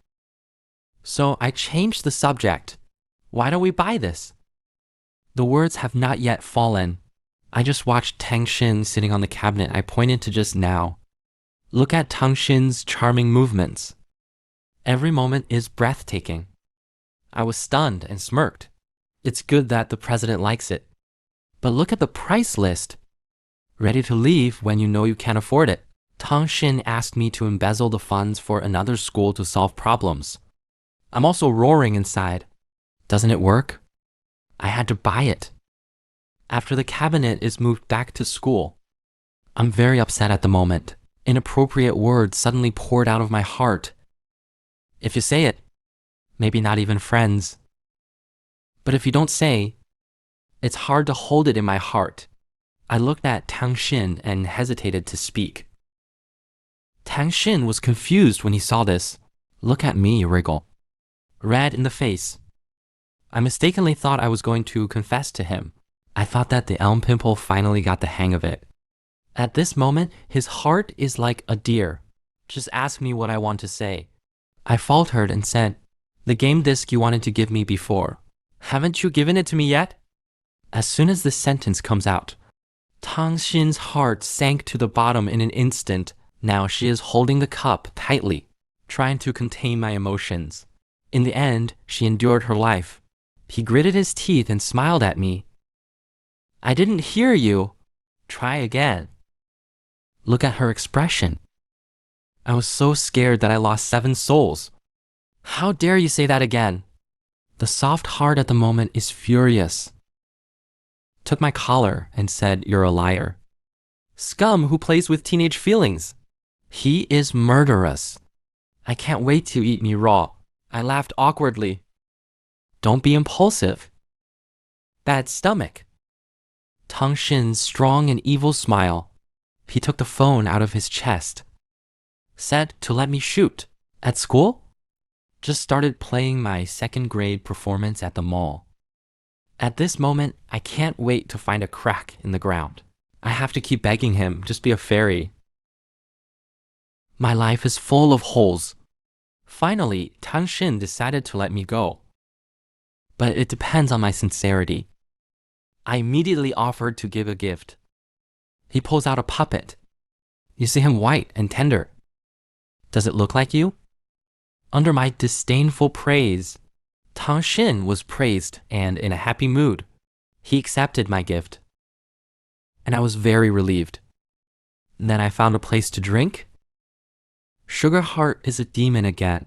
So I changed the subject. Why don't we buy this? The words have not yet fallen. I just watched Tang Shin sitting on the cabinet I pointed to just now. Look at Tang Shin's charming movements. Every moment is breathtaking. I was stunned and smirked. It's good that the president likes it. But look at the price list. Ready to leave when you know you can't afford it. Tang Shin asked me to embezzle the funds for another school to solve problems. I'm also roaring inside. Doesn't it work? I had to buy it. After the cabinet is moved back to school, I'm very upset at the moment. Inappropriate words suddenly poured out of my heart. If you say it, maybe not even friends. But if you don't say, it's hard to hold it in my heart. I looked at Tang Shin and hesitated to speak. Tang Shin was confused when he saw this. Look at me, wriggle. Red in the face. I mistakenly thought I was going to confess to him. I thought that the elm pimple finally got the hang of it. At this moment, his heart is like a deer, Just ask me what I want to say. I faltered and said, the game disc you wanted to give me before. Haven't you given it to me yet? As soon as this sentence comes out, Tang Xin's heart sank to the bottom in an instant. Now she is holding the cup tightly, trying to contain my emotions. In the end, she endured her life. He gritted his teeth and smiled at me. I didn't hear you. Try again. Look at her expression. I was so scared that I lost 7 souls. How dare you say that again? The soft heart at the moment is furious. Took my collar and said, you're a liar. Scum who plays with teenage feelings. He is murderous. I can't wait to eat me raw. I laughed awkwardly. Don't be impulsive. Bad stomach. Tang Xin's strong and evil smile. He took the phone out of his chest. Said to let me shoot. At school? Just started playing my 2nd grade performance at the mall. At this moment, I can't wait to find a crack in the ground. I have to keep begging him, just be a fairy. My life is full of holes. Finally, Tang Xin decided to let me go. But it depends on my sincerity. I immediately offered to give a gift. He pulls out a puppet. You see him white and tender. Does it look like you? Under my disdainful praise, Tang Xin was praised and in a happy mood. He accepted my gift. And I was very relieved. Then I found a place to drink. Sugar Heart is a demon again.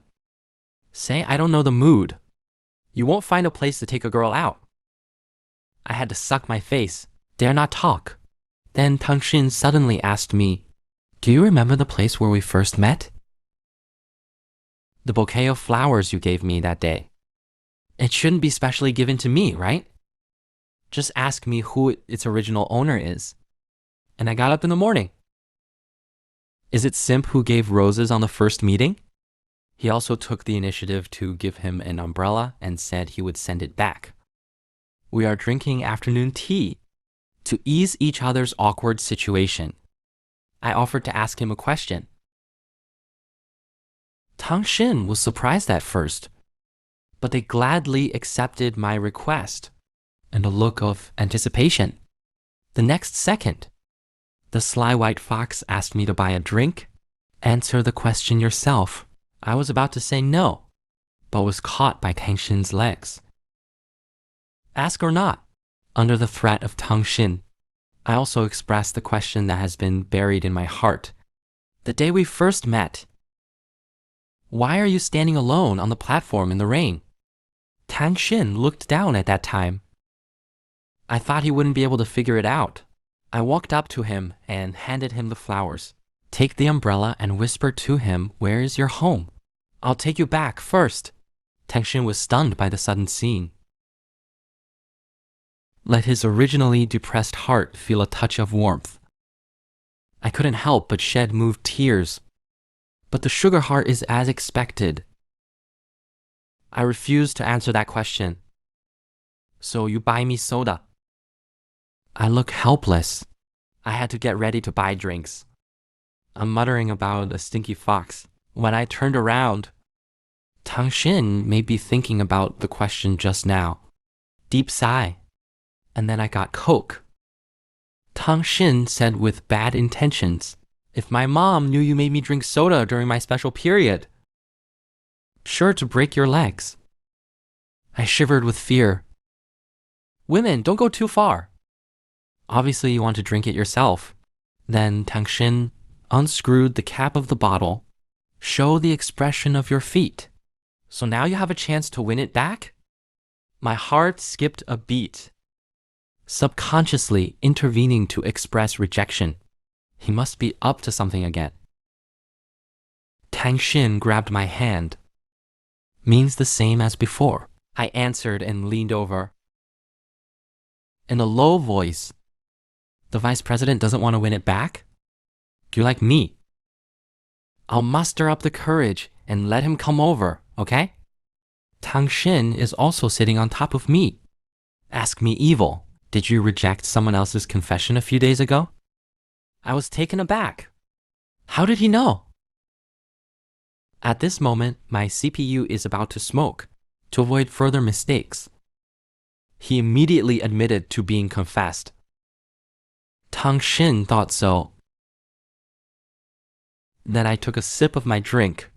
Say I don't know the mood. You won't find a place to take a girl out. I had to suck my face, dare not talk. Then Tang Xin suddenly asked me, do you remember the place where we first met? The bouquet of flowers you gave me that day. It shouldn't be specially given to me, right? Just ask me who its original owner is. And I got up in the morning. Is it Simp who gave roses on the first meeting? He also took the initiative to give him an umbrella and said he would send it back. We are drinking afternoon tea to ease each other's awkward situation. I offered to ask him a question. Tang Xin was surprised at first, but they gladly accepted my request and a look of anticipation. The next second, the sly white fox asked me to buy a drink. Answer the question yourself. I was about to say no, but was caught by Tang Xin's legs. Ask or not, under the threat of Tang Xin, I also expressed the question that has been buried in my heart. The day we first met, why are you standing alone on the platform in the rain? Tang Xin looked down at that time. I thought he wouldn't be able to figure it out. I walked up to him and handed him the flowers. Take the umbrella and whisper to him, where is your home? I'll take you back first. Tang Xin was stunned by the sudden scene. Let his originally depressed heart feel a touch of warmth. I couldn't help but shed moved tears. But the sugar heart is as expected. I refused to answer that question. So you buy me soda. I look helpless. I had to get ready to buy drinks. I'm muttering about a stinky fox. When I turned around, Tang Xin may be thinking about the question just now. Deep sigh. And then I got Coke. Tang Xin said with bad intentions, if my mom knew you made me drink soda during my special period, sure to break your legs. I shivered with fear. Women, don't go too far. Obviously you want to drink it yourself. Then Tang Xin unscrewed the cap of the bottle. Show the expression of your feet. So now you have a chance to win it back? My heart skipped a beat, subconsciously intervening to express rejection. He must be up to something again. Tang Xin grabbed my hand. Means the same as before, I answered and leaned over. In a low voice, the vice president doesn't want to win it back? You're like me. I'll muster up the courage and let him come over, okay? Tang Xin is also sitting on top of me. Ask me evil. Did you reject someone else's confession a few days ago? I was taken aback. How did he know? At this moment, my CPU is about to smoke to avoid further mistakes. He immediately admitted to being confessed. Tang Xin thought so. Then I took a sip of my drink.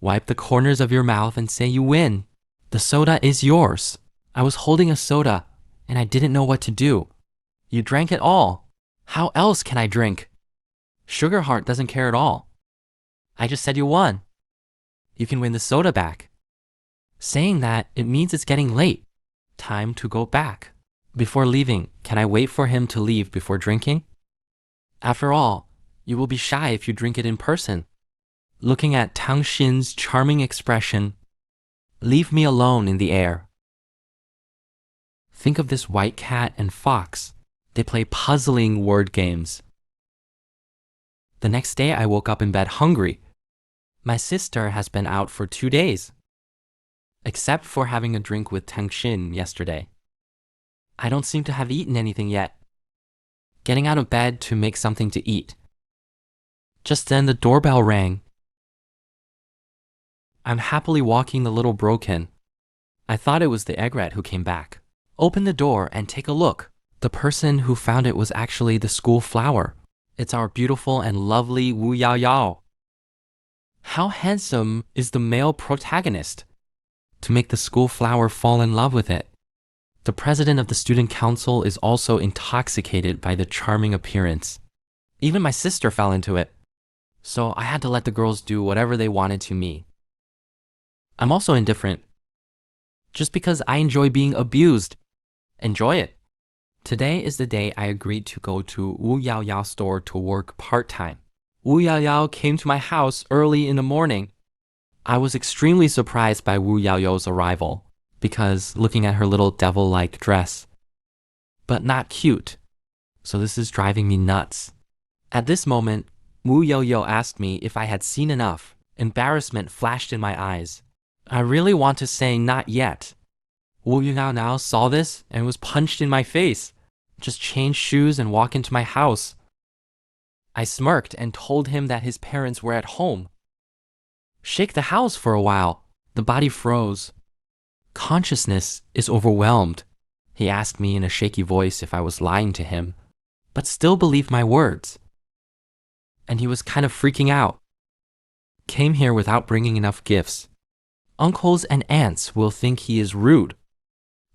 Wipe the corners of your mouth and say you win. The soda is yours. I was holding a soda and I didn't know what to do. You drank it all. How else can I drink? Sugarheart doesn't care at all. I just said you won. You can win the soda back. Saying that, it means it's getting late. Time to go back. Before leaving, can I wait for him to leave before drinking? After all, you will be shy if you drink it in person. Looking at Tang Xin's charming expression, leave me alone in the air. Think of this white cat and fox. They play puzzling word games. The next day I woke up in bed hungry. My sister has been out for 2 days, except for having a drink with Tang Xin yesterday. I don't seem to have eaten anything yet. Getting out of bed to make something to eat. Just then the doorbell rang. I'm happily walking the little broken. I thought it was the egret who came back. Open the door and take a look. The person who found it was actually the school flower. It's our beautiful and lovely Wu Yao Yao. How handsome is the male protagonist to make the school flower fall in love with it. The president of the student council is also intoxicated by the charming appearance. Even my sister fell into it. So I had to let the girls do whatever they wanted to me. I'm also indifferent. Just because I enjoy being abused. Enjoy it. Today is the day I agreed to go to Wu Yao Yao store to work part-time. Wu Yao Yao came to my house early in the morning. I was extremely surprised by Wu Yao Yao's arrival because looking at her little devil-like dress. But not cute. So this is driving me nuts. At this moment, Wu Yao Yao asked me if I had seen enough. Embarrassment flashed in my eyes. I really want to say not yet. Wu Yao Yao saw this and was punched in my face. Just change shoes and walk into my house. I smirked and told him that his parents were at home. Shake the house for a while. The body froze. Consciousness is overwhelmed. He asked me in a shaky voice if I was lying to him, but still believed my words. And he was kind of freaking out. Came here without bringing enough gifts. Uncles and aunts will think he is rude.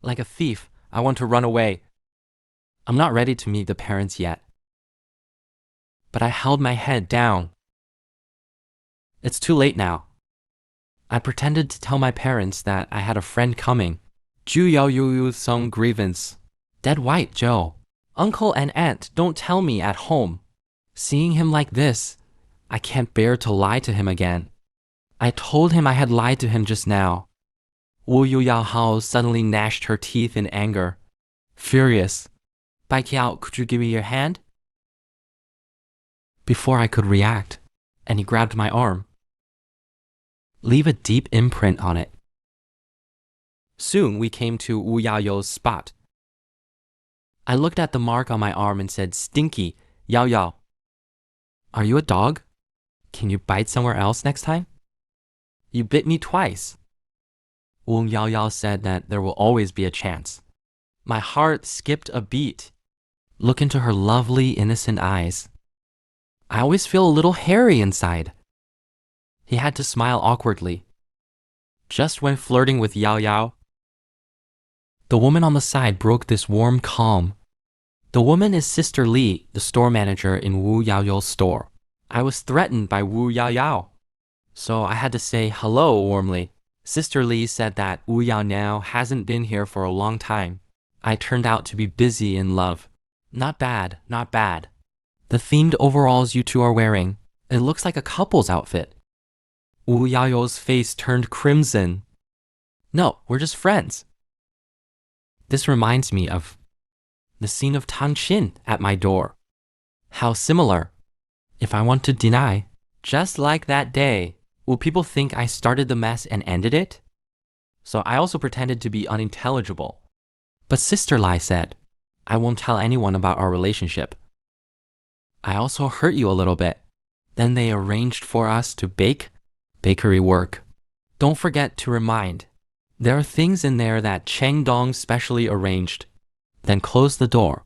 Like a thief, I want to run away. I'm not ready to meet the parents yet. But I held my head down. It's too late now. I pretended to tell my parents that I had a friend coming. Ju Yao Yu some grievance. Dead white, Joe. Uncle and aunt don't tell me at home. Seeing him like this, I can't bear to lie to him again. I told him I had lied to him just now. Wu Yao Hao suddenly gnashed her teeth in anger. Furious. Bai Kiao, could you give me your hand? Before I could react, and he grabbed my arm. Leave a deep imprint on it. Soon we came to Wu Yao Yao's spot. I looked at the mark on my arm and said, Stinky, Yao Yao. Are you a dog? Can you bite somewhere else next time? You bit me twice. Wu Yao Yao said that there will always be a chance. My heart skipped a beat. Look into her lovely, innocent eyes. I always feel a little hairy inside. He had to smile awkwardly. Just when flirting with Yao Yao, the woman on the side broke this warm calm. The woman is Sister Li, the store manager in Wu Yao Yao's store. I was threatened by Wu Yao Yao, so I had to say hello warmly. Sister Li said that Wu Yao Yao hasn't been here for a long time. I turned out to be busy in love. Not bad, not bad. The themed overalls you two are wearing, it looks like a couple's outfit. Wu Yao Yao's face turned crimson. No, we're just friends. This reminds me of the scene of Tang Xin at my door. How similar. If I want to deny, just like that day, will people think I started the mess and ended it? So I also pretended to be unintelligible. But Sister Lai said, I won't tell anyone about our relationship. I also hurt you a little bit. Then they arranged for us to bake bakery work. Don't forget to remind. There are things in there that Cheng Dong specially arranged. Then close the door.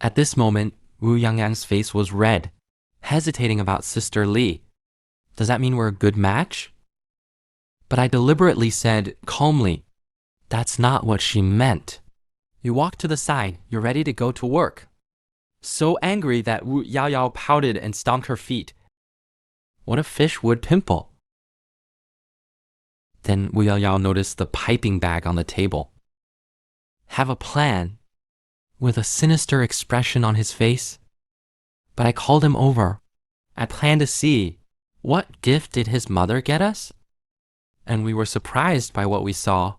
At this moment, Wu Yangyang's face was red, hesitating about Sister Li. Does that mean we're a good match? But I deliberately said calmly, that's not what she meant. You walk to the side, you're ready to go to work. So angry that Wu Yaoyao pouted and stomped her feet. What a fish would pimple. Then Wu Yaoyao noticed the piping bag on the table. Have a plan, with a sinister expression on his face. But I called him over. I planned to see, what gift did his mother get us? And we were surprised by what we saw.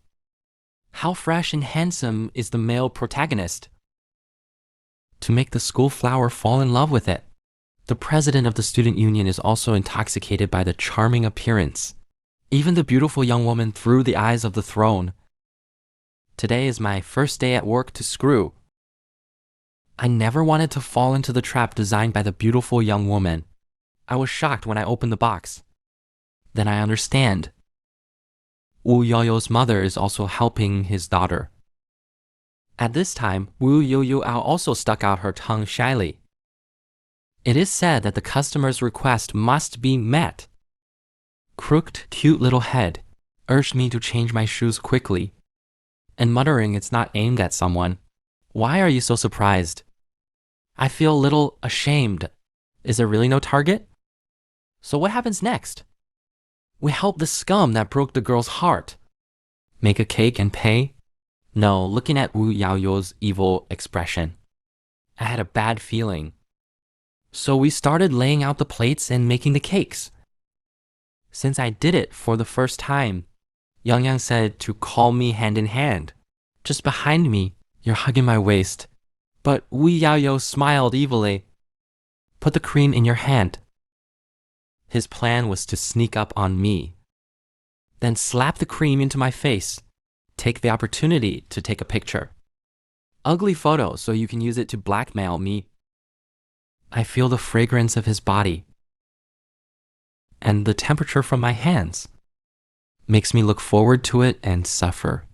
How fresh and handsome is the male protagonist? To make the school flower fall in love with it. The president of the student union is also intoxicated by the charming appearance. Even the beautiful young woman through the eyes of the throne. Today is my first day at work to screw. I never wanted to fall into the trap designed by the beautiful young woman. I was shocked when I opened the box. Then I understand. Wu Yoyo's mother is also helping his daughter. At this time, Wu Yoyo also stuck out her tongue shyly. It is said that the customer's request must be met. Crooked, cute little head urged me to change my shoes quickly, and muttering it's not aimed at someone. Why are you so surprised? I feel a little ashamed. Is there really no target? So what happens next? We help the scum that broke the girl's heart. Make a cake and pay? No, looking at Wu Yaoyou's evil expression, I had a bad feeling. So we started laying out the plates and making the cakes. Since I did it for the first time, Yang Yang said to call me hand in hand. Just behind me, you're hugging my waist. But Wu Yaoyou smiled evilly. Put the cream in your hand. His plan was to sneak up on me. Then slap the cream into my face. Take the opportunity to take a picture. Ugly photo so you can use it to blackmail me. I feel the fragrance of his body. And the temperature from my hands. Makes me look forward to it and suffer.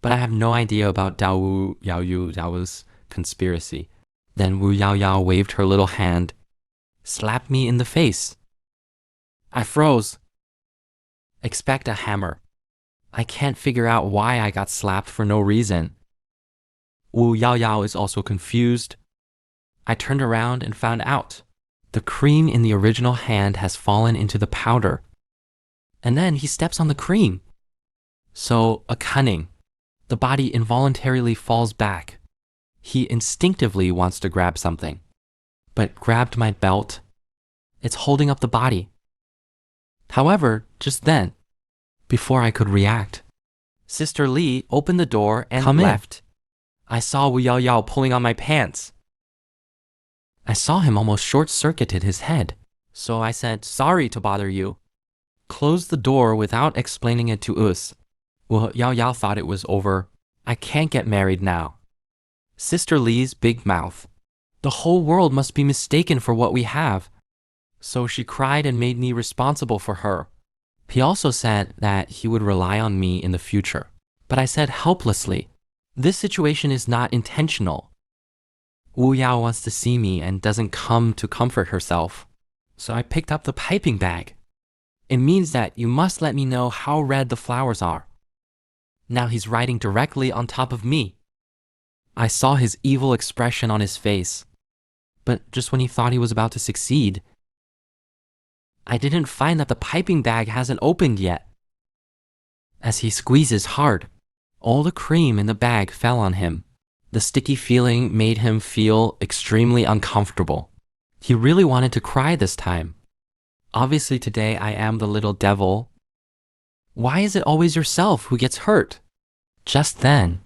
But I have no idea about Dao Wu Yaoyou's conspiracy. Then Wu Yaoyao waved her little hand, slapped me in the face. I froze. Expect a hammer. I can't figure out why I got slapped for no reason. Wu Yaoyao is also confused. I turned around and found out. The cream in the original hand has fallen into the powder. And then he steps on the cream. So, a cunning. The body involuntarily falls back. He instinctively wants to grab something, but grabbed my belt. It's holding up the body. However, just then, before I could react, Sister Li opened the door and left. I saw Wu Yaoyao pulling on my pants. I saw him almost short-circuited his head, so I said, sorry to bother you. Closed the door without explaining it to us. Wu Yaoyao thought it was over. I can't get married now. Sister Li's big mouth. The whole world must be mistaken for what we have. So she cried and made me responsible for her. He also said that he would rely on me in the future. But I said helplessly, this situation is not intentional. Wu Yao wants to see me and doesn't come to comfort herself. So I picked up the piping bag. It means that you must let me know how red the flowers are. Now he's riding directly on top of me. I saw his evil expression on his face. But just when he thought he was about to succeed, I didn't find that the piping bag hasn't opened yet. As he squeezes hard, all the cream in the bag fell on him. The sticky feeling made him feel extremely uncomfortable. He really wanted to cry this time. Obviously today I am the little devil. Why is it always yourself who gets hurt? Just then,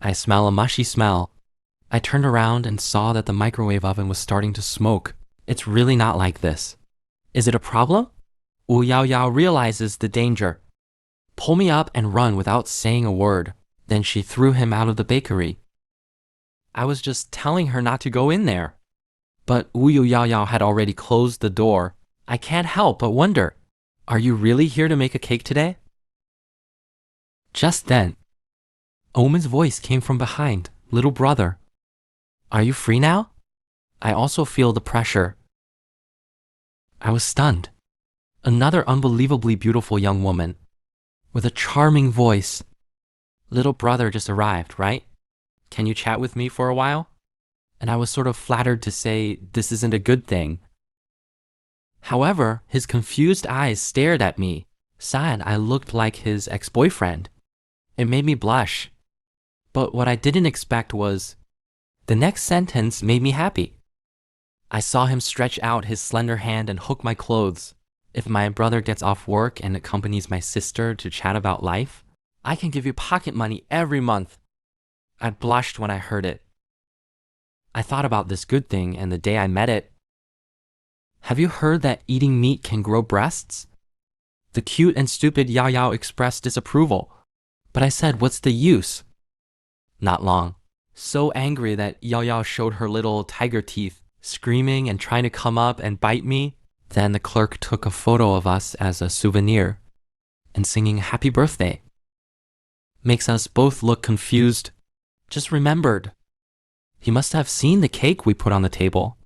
I smell a mushy smell. I turned around and saw that the microwave oven was starting to smoke. It's really not like this. Is it a problem? Wu Yaoyao realizes the danger. Pull me up and run without saying a word. Then she threw him out of the bakery. I was just telling her not to go in there. But Wu Yaoyao had already closed the door. I can't help but wonder, Are you really here to make a cake today? Just then, a woman's voice came from behind. Little brother, are you free now? I also feel the pressure. I was stunned. Another unbelievably beautiful young woman with a charming voice. Little brother just arrived, right? Can you chat with me for a while? And I was sort of flattered to say this isn't a good thing. However, his confused eyes stared at me. Sad, I looked like his ex-boyfriend. It made me blush. But what I didn't expect was, the next sentence made me happy. I saw him stretch out his slender hand and hook my clothes. If my brother gets off work and accompanies my sister to chat about life, I can give you pocket money every month. I blushed when I heard it. I thought about this good thing and the day I met it. Have you heard that eating meat can grow breasts? The cute and stupid Yao Yao expressed disapproval, but I said, what's the use? Not long. So angry that Yao Yao showed her little tiger teeth, screaming and trying to come up and bite me. Then the clerk took a photo of us as a souvenir and singing happy birthday. Makes us both look confused. Just remembered. He must have seen the cake we put on the table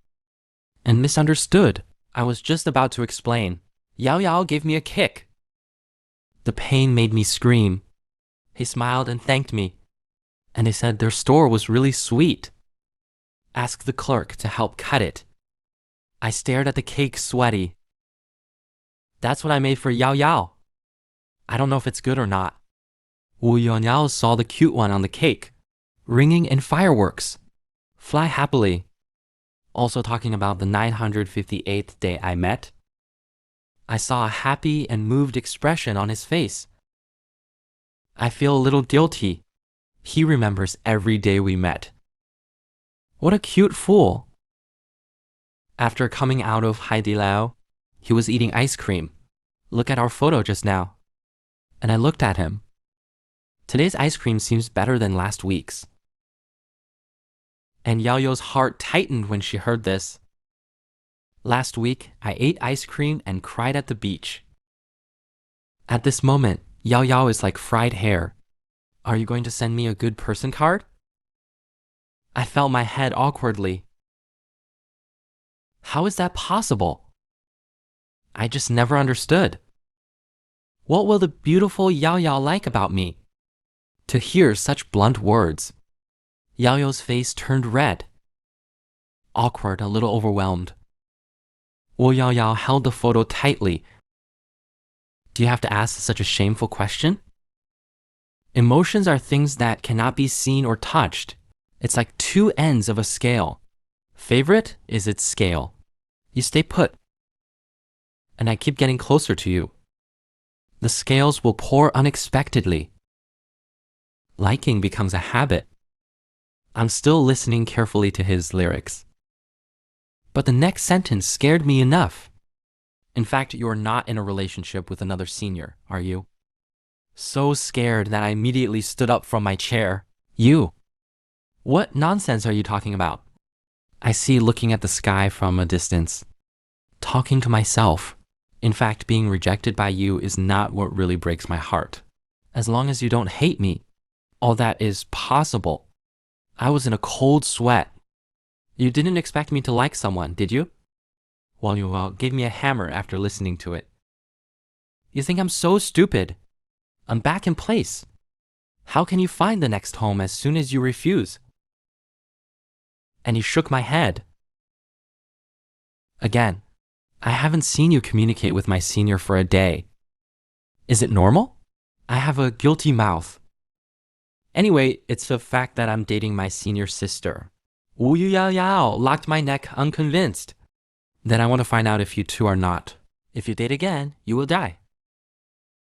and misunderstood. I was just about to explain. Yao Yao gave me a kick. The pain made me scream. He smiled and thanked me, and he said their store was really sweet. Asked the clerk to help cut it. I stared at the cake, sweaty. That's what I made for Yao Yao. I don't know if it's good or not. Wu Yuanyao saw the cute one on the cake, ringing in fireworks. Fly happily. Also talking about the 958th day I met. I saw a happy and moved expression on his face. I feel a little guilty. He remembers every day we met. What a cute fool. After coming out of Haidilao, he was eating ice cream. Look at our photo just now. And I looked at him. Today's ice cream seems better than last week's. And Yao Yao's heart tightened when she heard this. Last week, I ate ice cream and cried at the beach. At this moment, Yao Yao is like fried hair. Are you going to send me a good person card? I felt my head awkwardly. How is that possible? I just never understood. What will the beautiful Yao Yao like about me? To hear such blunt words. Yao Yao's face turned red. Awkward, a little overwhelmed. Wu Yao Yao held the photo tightly. Do you have to ask such a shameful question? Emotions are things that cannot be seen or touched. It's like two ends of a scale. Favorite is its scale. You stay put. And I keep getting closer to you. The scales will pour unexpectedly. Liking becomes a habit. I'm still listening carefully to his lyrics. But the next sentence scared me enough. In fact, you're not in a relationship with another senior, are you? So scared that I immediately stood up from my chair. You? What nonsense are you talking about? I see looking at the sky from a distance. Talking to myself. In fact, being rejected by you is not what really breaks my heart. As long as you don't hate me, all that is possible. I was in a cold sweat. You didn't expect me to like someone, did you? Well, you gave me a hammer after listening to it. You think I'm so stupid? I'm back in place. How can you find the next home as soon as you refuse? And he shook my head. Again, I haven't seen you communicate with my senior for a day. Is it normal? I have a guilty mouth. Anyway, it's the fact that I'm dating my senior sister. Wu Yao Yao locked my neck unconvinced. Then I want to find out if you two are not. If you date again, you will die.